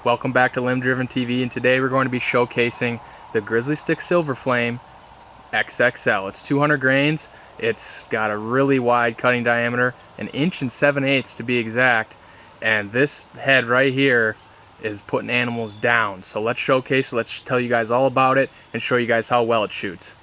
Welcome back to Limb Driven TV, and today we're going to be showcasing the Grizzlystik Silver Flame XXL. It's 200 grains, it's got a really wide cutting diameter, 1 7/8 inches to be exact, and this head right here is putting animals down. So let's showcase it, let's tell you guys all about it, and show you guys how well it shoots.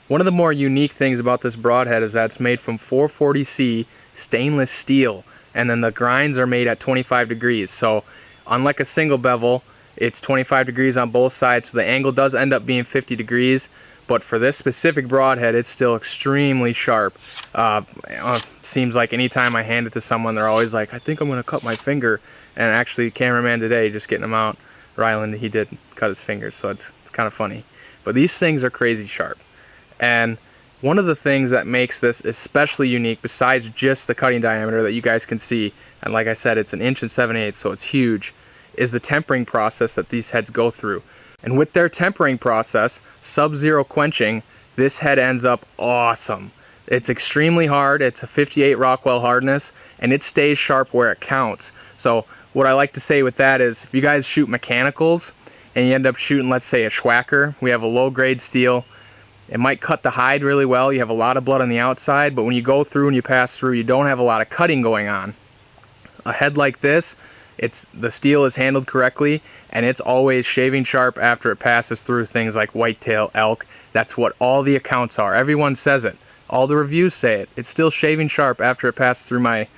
One of the more unique things about this broadhead is that it's made from 440C stainless steel, and then the grinds are made at 25 degrees. So unlike a single bevel, it's 25 degrees on both sides, so the angle does end up being 50 degrees. But for this specific broadhead, it's still extremely sharp. Seems like anytime I hand it to someone, they're always like, I think I'm going to cut my finger. And actually, the cameraman today, just getting him out, Ryland, he did cut his fingers, so it's kind of funny. But these things are crazy sharp. And one of the things that makes this especially unique, besides just the cutting diameter that you guys can see, and like I said, it's 1 7/8 inches, so it's huge, is the tempering process that these heads go through. And with their tempering process, sub-zero quenching, this head ends up awesome. It's extremely hard, it's a 58 Rockwell hardness, and it stays sharp where it counts. So what I like to say with that is, if you guys shoot mechanicals, and you end up shooting, let's say, a Schwacker, we have a low-grade steel, it might cut the hide really well, you have a lot of blood on the outside, but when you go through and you pass through, you don't have a lot of cutting going on. A head like this, the steel is handled correctly, and it's always shaving sharp after it passes through things like whitetail, elk. That's what all the accounts are. Everyone says it. All the reviews say it. It's still shaving sharp after it passes through my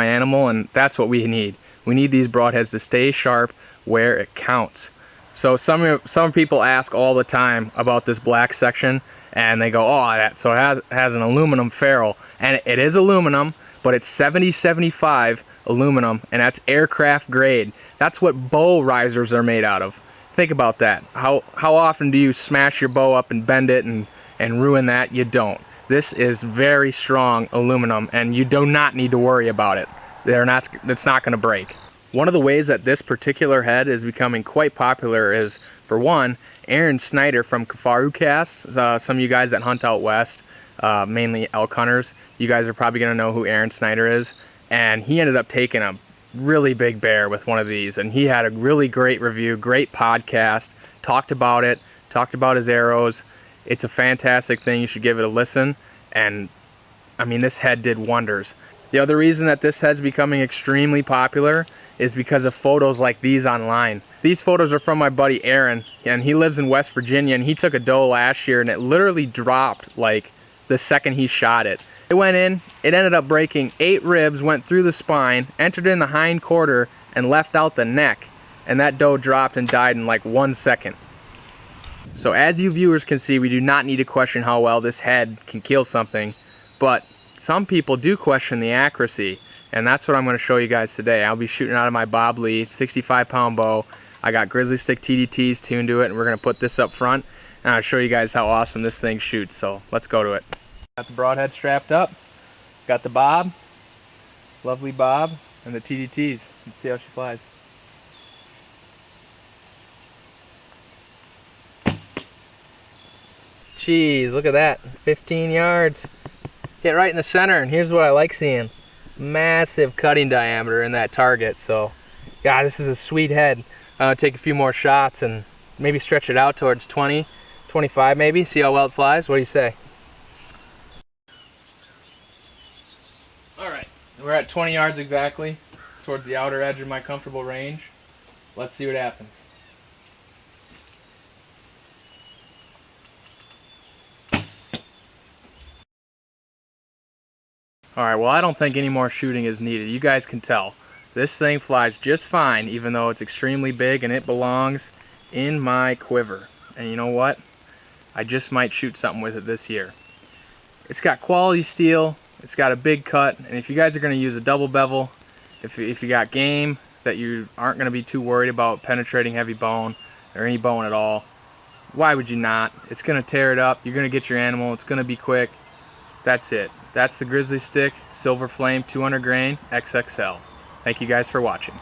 animal, and that's what we need. We need these broadheads to stay sharp where it counts. So some people ask all the time about this black section, and they go, oh, so it has an aluminum ferrule. And it is aluminum, but it's 70-75 aluminum, and that's aircraft grade. That's what bow risers are made out of. Think about that. How often do you smash your bow up and bend it and ruin that? You don't. This is very strong aluminum, and you do not need to worry about it. It's not going to break. One of the ways that this particular head is becoming quite popular is, for one, Aaron Snyder from Kafaru Cast. Some of you guys that hunt out west, mainly elk hunters, you guys are probably going to know who Aaron Snyder is. And he ended up taking a really big bear with one of these, and he had a really great review, great podcast, talked about it, talked about his arrows. It's a fantastic thing. You should give it a listen. And I mean, this head did wonders. The other reason that this head's becoming extremely popular is because of photos like these online. These photos are from my buddy Aaron, and he lives in West Virginia, and he took a doe last year, and it literally dropped like the second he shot it. It went in, it ended up breaking 8 ribs, went through the spine, entered in the hind quarter, and left out the neck. And that doe dropped and died in like 1 second. So as you viewers can see, we do not need to question how well this head can kill something, but some people do question the accuracy, and that's what I'm going to show you guys today. I'll be shooting out of my Bob Lee 65-pound bow. I got Grizzlystik TDTs tuned to it, and we're going to put this up front, and I'll show you guys how awesome this thing shoots. So let's go to it. Got the broadhead strapped up, got the bob, lovely bob, and the TDTs. Let's see how she flies. Jeez, look at that, 15 yards. Hit right in the center, and here's what I like seeing. Massive cutting diameter in that target, so yeah, this is a sweet head. Take a few more shots and maybe stretch it out towards 20, 25 maybe, see how well it flies. What do you say? Alright, we're at 20 yards exactly, towards the outer edge of my comfortable range. Let's see what happens. Alright, well, I don't think any more shooting is needed. You guys can tell. This thing flies just fine, even though it's extremely big, and it belongs in my quiver. And you know what? I just might shoot something with it this year. It's got quality steel, it's got a big cut, and if you guys are going to use a double bevel, if you got game that you aren't going to be too worried about penetrating heavy bone, or any bone at all, why would you not? It's going to tear it up, you're going to get your animal, it's going to be quick. That's it. That's the Grizzlystik Silver Flame 200 grain XXL. Thank you guys for watching.